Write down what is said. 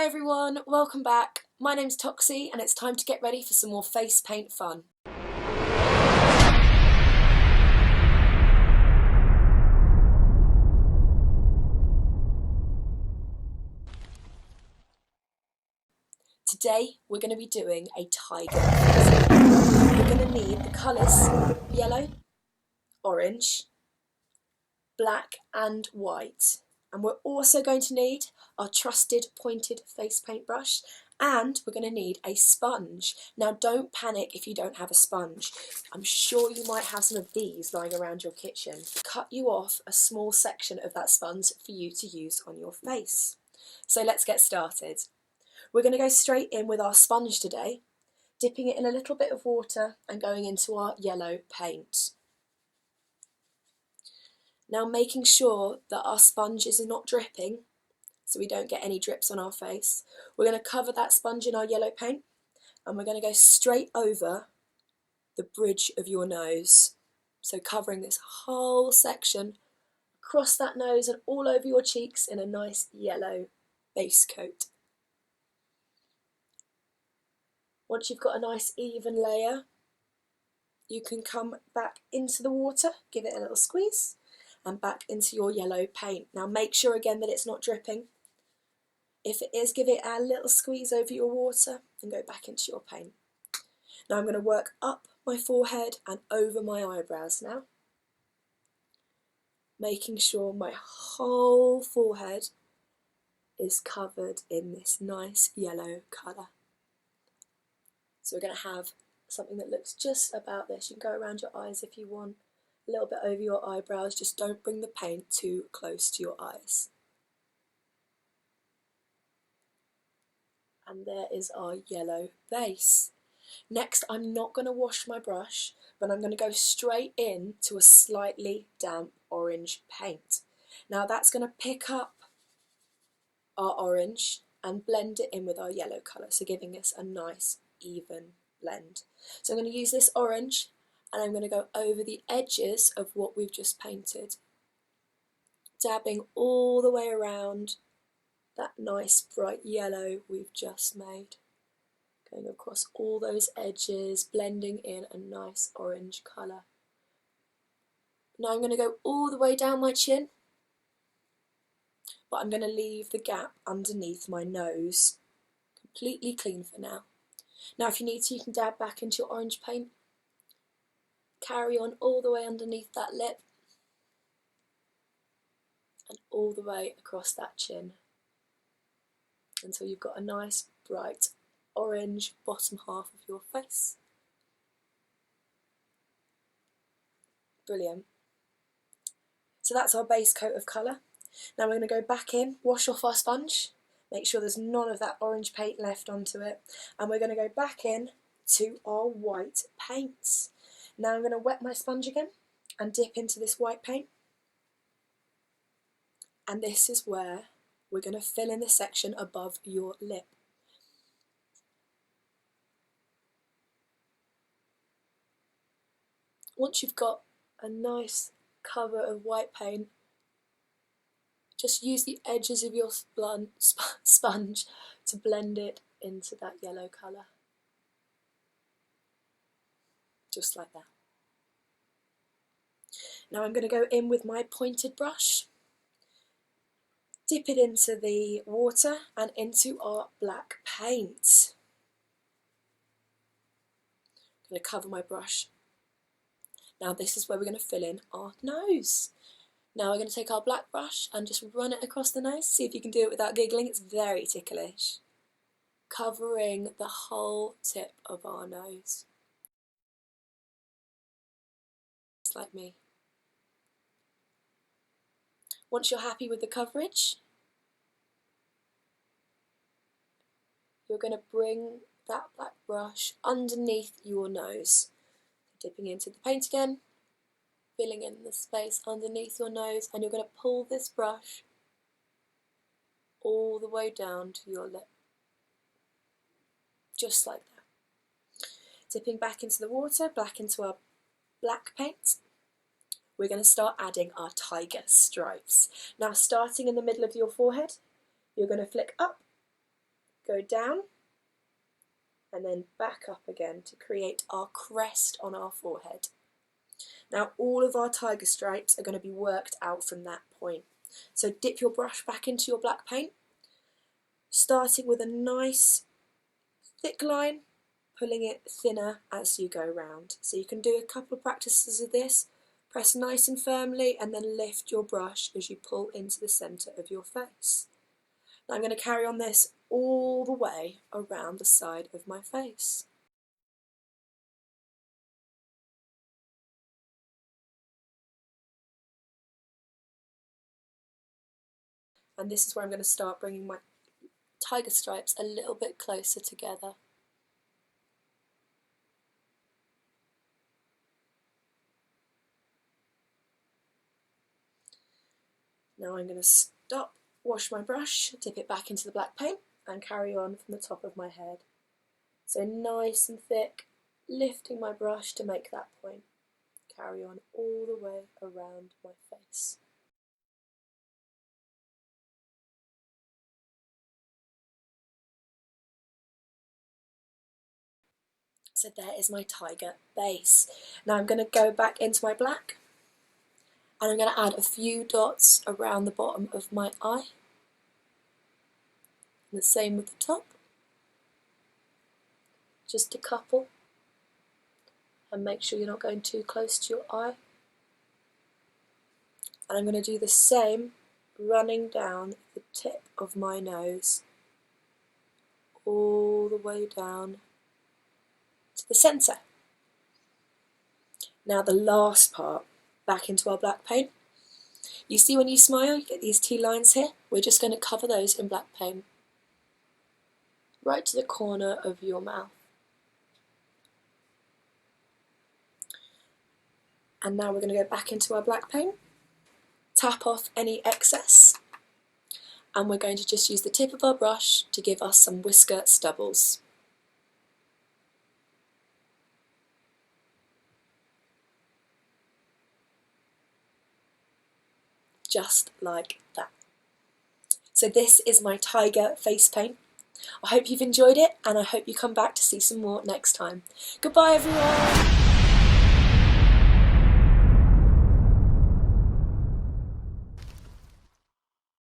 Hi everyone, welcome back. My name's Toxi and it's time to get ready for some more face paint fun. Today we're going to be doing a tiger. We're going to need the colours yellow, orange, black and white. And we're also going to need our trusted pointed face paint brush, and we're going to need a sponge. Now don't panic if you don't have a sponge. I'm sure you might have some of these lying around your kitchen. Cut you off a small section of that sponge for you to use on your face. So let's get started. We're going to go straight in with our sponge today, dipping it in a little bit of water and going into our yellow paint. Now making sure that our sponge is not dripping, so we don't get any drips on our face, we're going to cover that sponge in our yellow paint and we're going to go straight over the bridge of your nose. So covering this whole section across that nose and all over your cheeks in a nice yellow base coat. Once you've got a nice even layer, you can come back into the water, give it a little squeeze, and back into your yellow paint. Now make sure again that it's not dripping. If it is, give it a little squeeze over your water and go back into your paint. Now I'm going to work up my forehead and over my eyebrows now, making sure my whole forehead is covered in this nice yellow colour. So we're going to have something that looks just about this. You can go around your eyes if you want, a little bit over your eyebrows, just don't bring the paint too close to your eyes. And there is our yellow base. Next, I'm not going to wash my brush, but I'm going to go straight in to a slightly damp orange paint. Now that's going to pick up our orange and blend it in with our yellow colour, so giving us a nice even blend. So I'm going to use this orange and I'm going to go over the edges of what we've just painted, dabbing all the way around that nice bright yellow we've just made, going across all those edges, blending in a nice orange colour. Now I'm going to go all the way down my chin, but I'm going to leave the gap underneath my nose completely clean for now. Now if you need to, you can dab back into your orange paint, carry on all the way underneath that lip and all the way across that chin until you've got a nice bright orange bottom half of your face. Brilliant. So that's our base coat of colour. Now we're going to go back in, wash off our sponge, make sure there's none of that orange paint left onto it, and we're going to go back in to our white paints. Now I'm going to wet my sponge again and dip into this white paint, and this is where we're going to fill in the section above your lip. Once you've got a nice cover of white paint, just use the edges of your sponge to blend it into that yellow colour. Just like that. Now I'm going to go in with my pointed brush, dip it into the water and into our black paint. I'm going to cover my brush. Now this is where we're going to fill in our nose. Now we're going to take our black brush and just run it across the nose. See if you can do it without giggling, it's very ticklish. Covering the whole tip of our nose. Just like me. Once you're happy with the coverage, you're going to bring that black brush underneath your nose. Dipping into the paint again, filling in the space underneath your nose, and you're going to pull this brush all the way down to your lip. Just like that. Dipping back into the water, back into our black paint, we're going to start adding our tiger stripes. Now starting in the middle of your forehead, you're going to flick up go down, and then back up again to create our crest on our forehead. Now all of our tiger stripes are going to be worked out from that point. So dip your brush back into your black paint, starting with a nice thick line, pulling it thinner as you go round. So you can do a couple of practices of this, press nice and firmly, and then lift your brush as you pull into the centre of your face. Now I'm going to carry on this all the way around the side of my face. And this is where I'm going to start bringing my tiger stripes a little bit closer together. Now I'm going to stop, wash my brush, dip it back into the black paint, and carry on from the top of my head. So nice and thick, lifting my brush to make that point. Carry on all the way around my face. So there is my tiger base. Now I'm going to go back into my black, and I'm going to add a few dots around the bottom of my eye. And the same with the top. Just a couple. And make sure you're not going too close to your eye. And I'm going to do the same, running down the tip of my nose, all the way down to the centre. Now the last part, back into our black paint. You see when you smile, you get these T lines here. We're just going to cover those in black paint, right to the corner of your mouth. And now we're going to go back into our black paint, tap off any excess, and we're going to just use the tip of our brush to give us some whisker stubbles. Just like that. So this is my tiger face paint. I hope you've enjoyed it, and I hope you come back to see some more next time. Goodbye everyone!